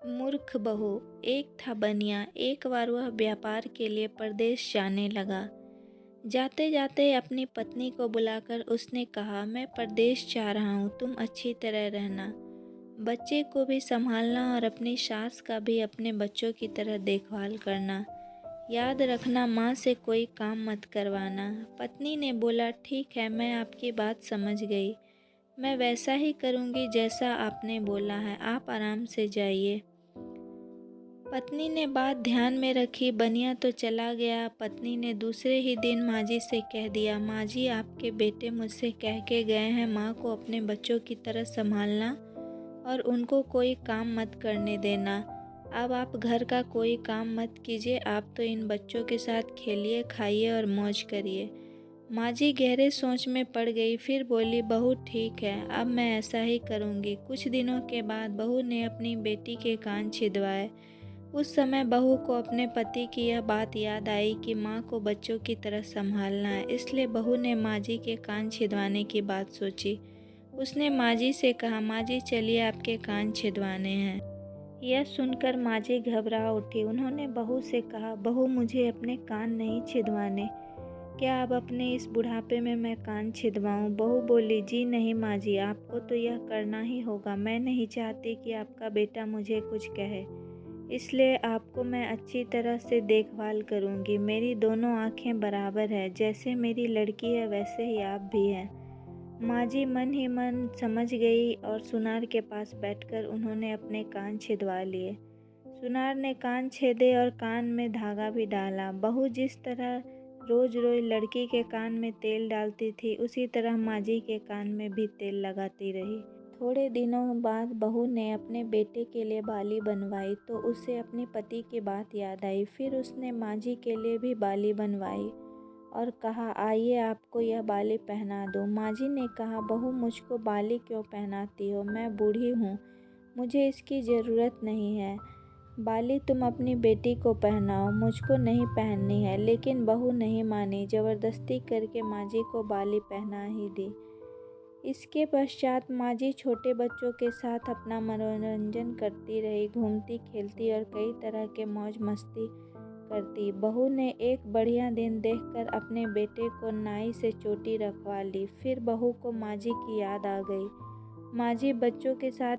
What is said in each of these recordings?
मूर्ख बहू। एक था बनिया। एक बार वह व्यापार के लिए परदेश जाने लगा। जाते जाते अपनी पत्नी को बुलाकर उसने कहा, मैं परदेश जा रहा हूँ, तुम अच्छी तरह रहना, बच्चे को भी संभालना और अपनी सास का भी अपने बच्चों की तरह देखभाल करना। याद रखना, माँ से कोई काम मत करवाना। पत्नी ने बोला, ठीक है, मैं आपकी बात समझ गई, मैं वैसा ही करूँगी जैसा आपने बोला है, आप आराम से जाइए। पत्नी ने बात ध्यान में रखी। बनिया तो चला गया। पत्नी ने दूसरे ही दिन माँ जी से कह दिया, माँ जी, आपके बेटे मुझसे कह के गए हैं माँ को अपने बच्चों की तरह संभालना और उनको कोई काम मत करने देना। अब आप घर का कोई काम मत कीजिए, आप तो इन बच्चों के साथ खेलिए, खाइए और मौज करिए। माँ जी गहरे सोच में पड़ गई। फिर बोली, बहू ठीक है, अब मैं ऐसा ही करूँगी। कुछ दिनों के बाद बहू ने अपनी बेटी के कान छिदवाए। उस समय बहू को अपने पति की यह बात याद आई कि माँ को बच्चों की तरह संभालना है, इसलिए बहू ने माँ जी के कान छिदवाने की बात सोची। उसने माँ जी से कहा, माँ जी चलिए, आपके कान छिदवाने हैं। यह सुनकर माँ जी घबरा उठी। उन्होंने बहू से कहा, बहू मुझे अपने कान नहीं छिदवाने, क्या अब अपने इस बुढ़ापे में मैं कान छिदवाऊं? बहू बोली, जी नहीं माँ जी, आपको तो यह करना ही होगा। मैं नहीं चाहती कि आपका बेटा मुझे कुछ कहे, इसलिए आपको मैं अच्छी तरह से देखभाल करूंगी। मेरी दोनों आंखें बराबर है, जैसे मेरी लड़की है वैसे ही आप भी हैं। माँ जी मन ही मन समझ गई और सुनार के पास बैठकर उन्होंने अपने कान छिदवा लिए। सुनार ने कान छेदे और कान में धागा भी डाला। बहू जिस तरह रोज रोज लड़की के कान में तेल डालती थी, उसी तरह माँ जी के कान में भी तेल लगाती रही। थोड़े दिनों बाद बहू ने अपने बेटे के लिए बाली बनवाई तो उसे अपने पति की बात याद आई। फिर उसने माँ जी के लिए भी बाली बनवाई और कहा, आइए आपको यह बाली पहना दूँ। माँ जी ने कहा, बहू मुझको बाली क्यों पहनाती हो, मैं बूढ़ी हूँ, मुझे इसकी ज़रूरत नहीं है। बाली तुम अपनी बेटी को पहनाओ, मुझको नहीं पहननी है। लेकिन बहू नहीं मानी, ज़बरदस्ती करके माँ जी को बाली पहना ही दी। इसके पश्चात माँ जी छोटे बच्चों के साथ अपना मनोरंजन करती रही, घूमती खेलती और कई तरह के मौज मस्ती करती। बहू ने एक बढ़िया दिन देखकर अपने बेटे को नाई से चोटी रखवा ली। फिर बहू को माँ जी की याद आ गई। माँ जी बच्चों के साथ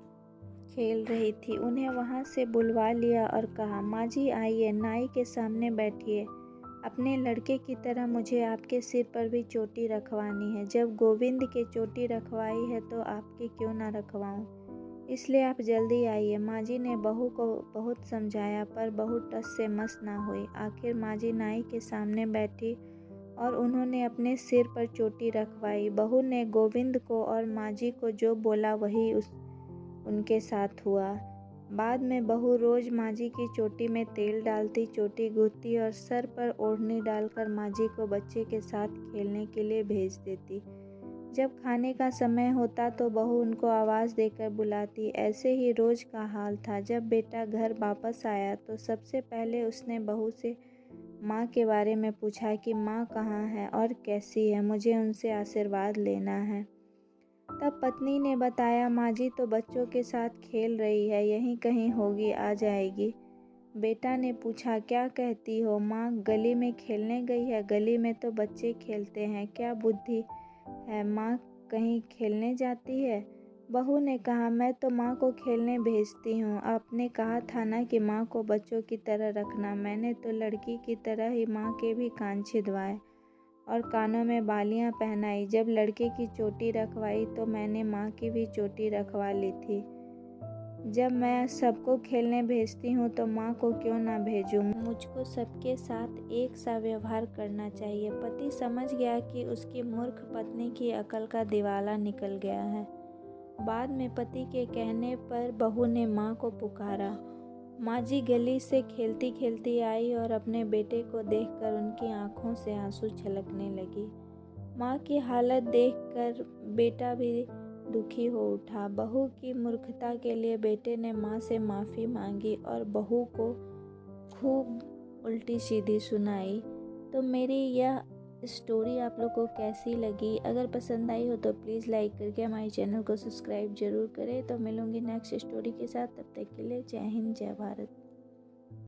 खेल रही थी, उन्हें वहाँ से बुलवा लिया और कहा, माँ जी आइए, नाई के सामने बैठिए, अपने लड़के की तरह मुझे आपके सिर पर भी चोटी रखवानी है। जब गोविंद के चोटी रखवाई है तो आपके क्यों ना रखवाऊं, इसलिए आप जल्दी आइए। माँ जी ने बहू को बहुत समझाया पर बहू टस से मस ना हुई। आखिर माँ जी नाई के सामने बैठी और उन्होंने अपने सिर पर चोटी रखवाई। बहू ने गोविंद को और माँ जी को जो बोला वही उनके साथ हुआ। बाद में बहू रोज माँ जी की चोटी में तेल डालती, चोटी गूंथती और सर पर ओढ़नी डालकर माँ जी को बच्चे के साथ खेलने के लिए भेज देती। जब खाने का समय होता तो बहू उनको आवाज़ देकर बुलाती। ऐसे ही रोज का हाल था। जब बेटा घर वापस आया तो सबसे पहले उसने बहू से माँ के बारे में पूछा कि माँ कहाँ है और कैसी है, मुझे उनसे आशीर्वाद लेना है। तब पत्नी ने बताया, माँ जी तो बच्चों के साथ खेल रही है, यहीं कहीं होगी, आ जाएगी। बेटा ने पूछा, क्या कहती हो माँ, गली में खेलने गई है? गली में तो बच्चे खेलते हैं, क्या बुद्धि है माँ, कहीं खेलने जाती है? बहू ने कहा, मैं तो माँ को खेलने भेजती हूँ, आपने कहा था ना कि माँ को बच्चों की तरह रखना, मैंने तो लड़की की तरह ही माँ के भी कान छिदवाए और कानों में बालियां पहनाई। जब लड़के की चोटी रखवाई तो मैंने माँ की भी चोटी रखवा ली थी। जब मैं सबको खेलने भेजती हूँ तो माँ को क्यों ना भेजूँ? मुझको सबके साथ एक सा व्यवहार करना चाहिए। पति समझ गया कि उसकी मूर्ख पत्नी की अकल का दिवाला निकल गया है। बाद में पति के कहने पर बहू ने माँ को पुकारा। माँ जी गली से खेलती खेलती आई और अपने बेटे को देखकर उनकी आंखों से आंसू छलकने लगी। माँ की हालत देखकर बेटा भी दुखी हो उठा। बहू की मूर्खता के लिए बेटे ने माँ से माफ़ी मांगी और बहू को खूब उल्टी सीधी सुनाई। तो मेरी यह स्टोरी आप लोग को कैसी लगी। अगर पसंद आई हो तो प्लीज़ लाइक करके हमारे चैनल को सब्सक्राइब ज़रूर करें। तो मिलूँगी नेक्स्ट स्टोरी के साथ, तब तक के लिए जय हिंद जय भारत।